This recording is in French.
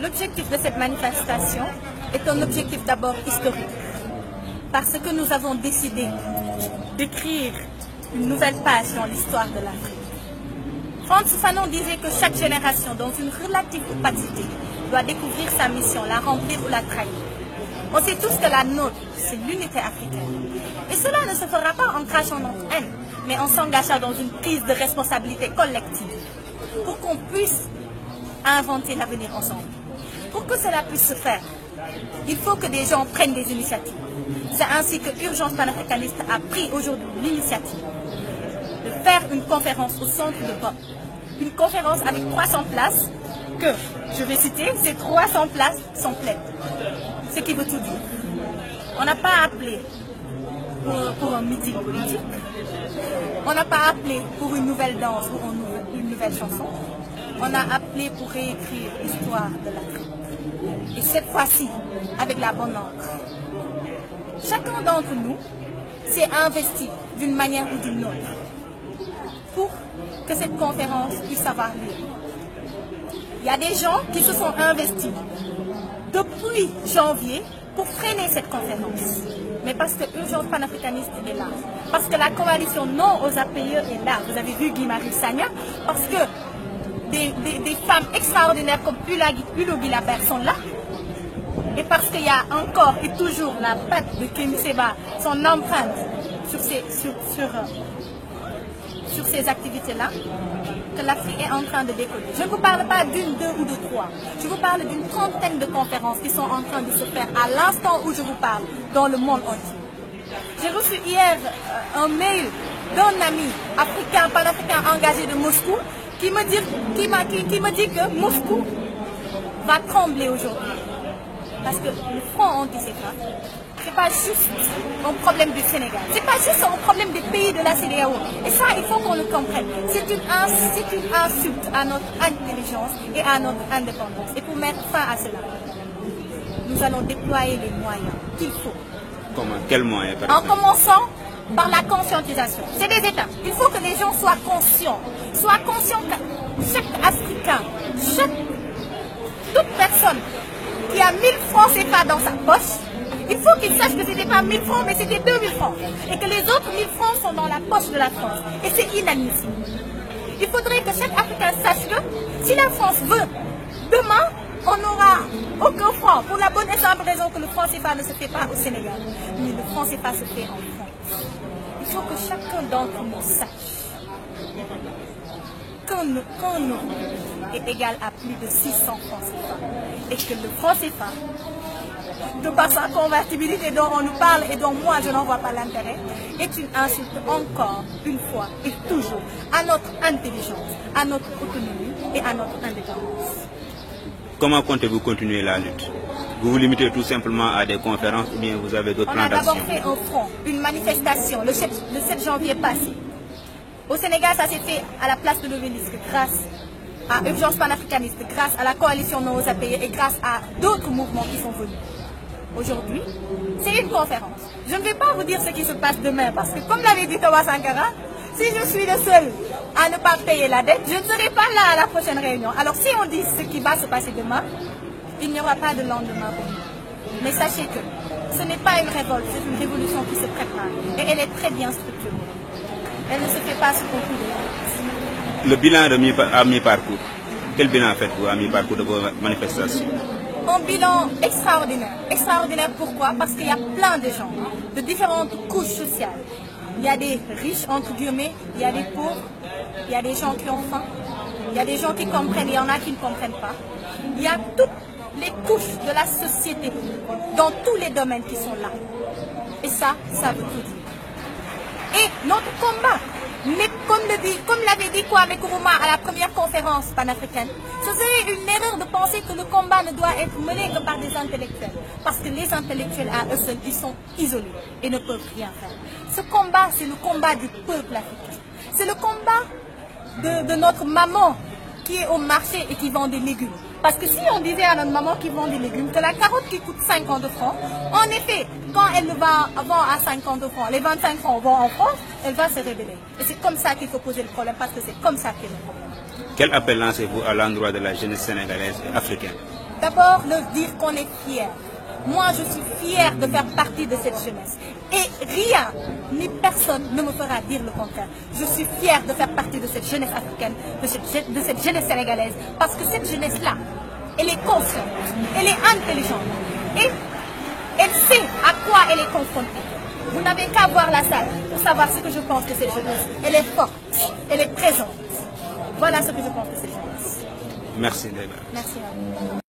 L'objectif de cette manifestation est un objectif d'abord historique, parce que nous avons décidé d'écrire une nouvelle page dans l'histoire de l'Afrique. Frantz Fanon disait que chaque génération, dans une relative opacité, doit découvrir sa mission, la remplir ou la trahir. On sait tous que la nôtre, c'est l'unité africaine. Et cela ne se fera pas en crachant notre haine, mais en s'engageant dans une prise de responsabilité collective, pour qu'on puisse inventer l'avenir ensemble. Pour que cela puisse se faire, il faut que des gens prennent des initiatives. C'est ainsi que Urgence panafricaniste a pris aujourd'hui l'initiative de faire une conférence au centre de Bop. Une conférence avec 300 places que, je vais citer, ces 300 places sont pleines. Ce qui veut tout dire. On n'a pas appelé pour un meeting politique. On n'a pas appelé pour une nouvelle danse ou une nouvelle chanson. On a appelé pour réécrire l'histoire de l'Afrique. Et cette fois-ci, avec la bonne encre. Chacun d'entre nous s'est investi d'une manière ou d'une autre pour que cette conférence puisse avoir lieu. Il y a des gens qui se sont investis depuis janvier pour freiner cette conférence. Mais parce que Urgence panafricaniste est là, parce que la coalition Non aux APE est là, vous avez vu Guy-Marius Sagna, parce que des femmes extraordinaires comme Hulot Guilabert sont là, et parce qu'il y a encore et toujours la patte de Kémy Séba, son empreinte sur ces activités-là, que l'Afrique est en train de décoller. Je ne vous parle pas d'une, deux ou de trois. Je vous parle d'une trentaine de conférences qui sont en train de se faire à l'instant où je vous parle dans le monde entier. J'ai reçu hier un mail d'un ami africain, panafricain engagé de Moscou qui me dit que Moscou va trembler aujourd'hui. Parce que le front anti-CETA, ce n'est pas juste un problème du Sénégal, ce n'est pas juste un problème des pays de la CEDEAO. Et ça, il faut qu'on le comprenne. C'est une insulte à notre intelligence et à notre indépendance. Et pour mettre fin à cela, nous allons déployer les moyens qu'il faut. Comment? Quels moyens? En commençant par la conscientisation. C'est des étapes. Il faut que les gens soient conscients que chaque Africain, toute personne qui a 1000 francs CFA dans sa poche, il faut qu'il sache que ce n'était pas 1000 francs, mais c'était 2000 francs. Et que les autres 1000 francs sont dans la poche de la France. Et c'est inadmissible. Il faudrait que chaque Africain sache que si la France veut, demain, on n'aura aucun franc. Pour la bonne et simple raison que le franc CFA ne se fait pas au Sénégal, mais le franc CFA se fait en France. Il faut que chacun d'entre nous sache qu'un euro est égal à plus de 600 francs CFA. Et que le franc CFA, de par sa convertibilité dont on nous parle et dont moi je n'en vois pas l'intérêt, est une insulte encore une fois et toujours à notre intelligence, à notre autonomie et à notre indépendance. Comment comptez-vous continuer la lutte? Vous vous limitez tout simplement à des conférences ou bien vous avez d'autres plans d'action? On a d'abord fait un front, une manifestation le 7 janvier passé. Au Sénégal, ça s'est fait à la place de l'Obélisque grâce à Urgence panafricaniste, grâce à la coalition Non aux APE et grâce à d'autres mouvements qui sont venus. Aujourd'hui, c'est une conférence. Je ne vais pas vous dire ce qui se passe demain parce que, comme l'avait dit Thomas Sankara, si je suis le seul à ne pas payer la dette, je ne serai pas là à la prochaine réunion. Alors si on dit ce qui va se passer demain, il n'y aura pas de lendemain pour nous. Mais sachez que ce n'est pas une révolte, c'est une révolution qui se prépare et elle est très bien structurée. Elle ne se fait pas sous concours de Le bilan à mi-parcours, quel bilan faites-vous à mi-parcours de vos manifestations? Un bilan extraordinaire. Extraordinaire pourquoi? Parce qu'il y a plein de gens, de différentes couches sociales. Il y a des riches, entre guillemets, il y a des pauvres, il y a des gens qui ont faim, il y a des gens qui comprennent, il y en a qui ne comprennent pas. Il y a toutes les couches de la société, dans tous les domaines qui sont là. Et ça veut tout dire. Et notre combat, mais comme l'avait dit Kwame Nkrumah à la première conférence panafricaine, ce serait une erreur de penser que le combat ne doit être mené que par des intellectuels. Parce que les intellectuels à eux seuls, ils sont isolés et ne peuvent rien faire. Ce combat, c'est le combat du peuple africain. C'est le combat de notre maman qui est au marché et qui vend des légumes. Parce que si on disait à notre maman qui vend des légumes que la carotte qui coûte 50 francs, en effet, quand elle le vend à 50 francs, les 25 francs vont en France, elle va se révéler. Et c'est comme ça qu'il faut poser le problème, parce que c'est comme ça qu'est le problème. Quel appel lancez-vous à l'endroit de la jeunesse sénégalaise et africaine? D'abord, leur dire qu'on est fiers. Moi, je suis fière de faire partie de cette jeunesse. Et rien, ni personne ne me fera dire le contraire. Je suis fière de faire partie de cette jeunesse africaine, de cette jeunesse sénégalaise, parce que cette jeunesse-là, elle est consciente, elle est intelligente, et elle sait à quoi elle est confrontée. Vous n'avez qu'à voir la salle pour savoir ce que je pense de cette jeunesse. Elle est forte, elle est présente. Voilà ce que je pense de cette jeunesse. Merci, Ndeye Marième. Merci à vous.